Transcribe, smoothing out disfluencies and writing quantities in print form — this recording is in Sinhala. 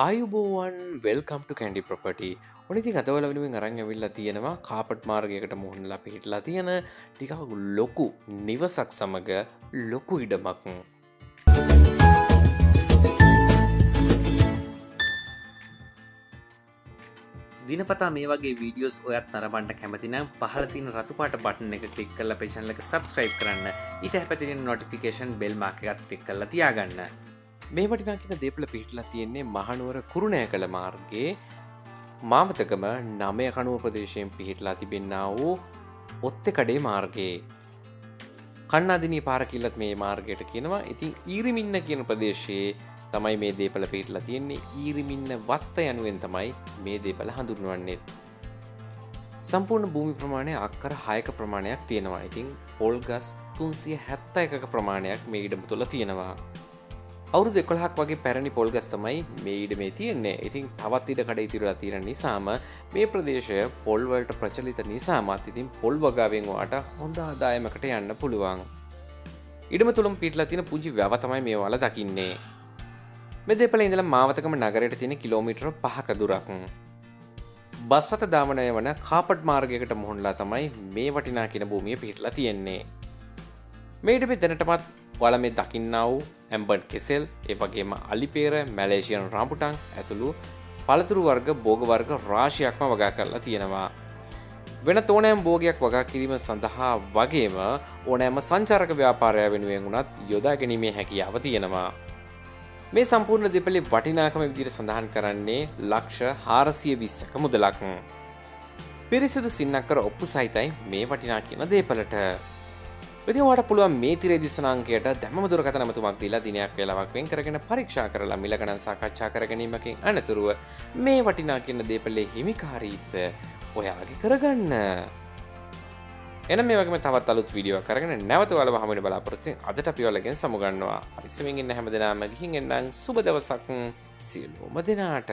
ආයුබෝවන් වෙල්කම් ටු කැන්ඩි ප්‍රොපර්ටි. ඔන්න ඉතින් අද ඔයාලා වෙනුවෙන් අරන් ඇවිල්ලා තියෙනවා කාපට් මාර්ගයකට මුහුණලා පිහිටලා තියෙන ටිකක් ලොකු නිවසක් සමග ලොකු ඉඩමක්. දිනපතා මේ වගේ වීඩියෝස් ඔයත් නරඹන්න කැමති නම් පහළ තියෙන රතු පාට බටන් එක ක්ලික් කරලා අපේ channel එක subscribe කරන්න. ඊට හැපැති තියෙන notification bell mark එකත් ක්ලික් කරලා තියාගන්න. මේ වටිනා කියන දේපල පිහිටලා තියෙන්නේ මහනුවර කුරුණෑකල මාර්ගයේ මාවතගම 9 කණුව ප්‍රදේශයෙන් පිහිටලා තිබෙනා වූ ඔත්තකඩේ මාර්ගයේ කන්නාදිනී පාර කිල්ලත් මේ මාර්ගයට කියනවා. ඉතින් ඊරිමින්න කියන ප්‍රදේශයේ තමයි මේ දේපල පිහිටලා තියෙන්නේ. ඊරිමින්න වත්ත යනුවෙන් තමයි මේ දේපල හඳුන්වන්නේ. සම්පූර්ණ භූමි ප්‍රමාණය අක්කර 6ක ප්‍රමාණයක් තියෙනවා. ඉතින් පොල් ගස් 371ක ප්‍රමාණයක් මේ ඉඩම තුල තියෙනවා. අවුරුදු 11ක් වගේ පැරණි පොල් ගස් තමයි මේ ඉඩමේ තියෙන්නේ. ඉතින් තවත් ඉඩ කඩ ඉතිරිලා තියෙන නිසාම මේ ප්‍රදේශය පොල් වලට ප්‍රචලිත නිසාමත් ඉතින් පොල් වගාවෙන් ඔයාට හොඳ ආදායමකට යන්න පුළුවන්. ඉඩම තුලම පිටලා තියෙන පුංචි වැව තමයි මේ ඔයාලා දකින්නේ. මේ දෙපළේ ඉඳලා මාවතකම නගරයට තියෙන කිලෝමීටර 5ක දුරක්. බස් රථ දාමනය වන කාපට් මාර්ගයකට මුහුණලා තමයි මේ වටිනා කියන භූමිය පිහිටලා තියෙන්නේ. මේ ඉඩමේ දැනටමත් ඔයාලා මේ දකින්නා වූ ඇම්බර්ඩ් කෙසෙල්, ඒ වගේම අලිපේර, මැලේසියන් රාම්බුටන් ඇතුළු පළතුරු වර්ග භෝග වර්ග රාශියක්ම වගා කරලා තියෙනවා. වෙන ඕනෑම භෝගයක් වගා කිරීම සඳහා වගේම ඕනෑම සංචාරක ව්‍යාපාරය වෙනුවෙන් උනත් යොදා ගැනීමේ හැකියාව තියෙනවා. මේ සම්පූර්ණ දෙපළේ වටිනාකම විදිහට සඳහන් කරන්නේ ලක්ෂ 420ක මුදලක්. පිරිසිදු සින්නක්කර ඔප්පු සහිතයි මේ වටිනා කියන දේපළට. ඉතින් ඔයාලට පුළුවන් මේ තිරේ දිස්වන අංකයට දැම්මම දුරකථන නමතුමක් දීලා දිනයක් වේලාවක් වෙන් කරගෙන පරීක්ෂා කරලා මිල ගණන් සාකච්ඡා කර ගැනීමකින් අනතුරුව මේ වටිනා කියන දේපළේ හිමිකාරීත්වය ඔයාගේ කරගන්න. එනම් මේ වගේම තවත් අලුත් වීඩියෝ එකක් අරගෙන නැවත ඔයාලව හමු වෙන බලාපොරොත්තු වෙන අදට අපි ඔයාලගෙන් සමුගන්නවා. පරිස්සමින් ඉන්න හැමදෙනාම ගිහින් එන්නම් සුබ දවසක් සියලුම දෙනාට.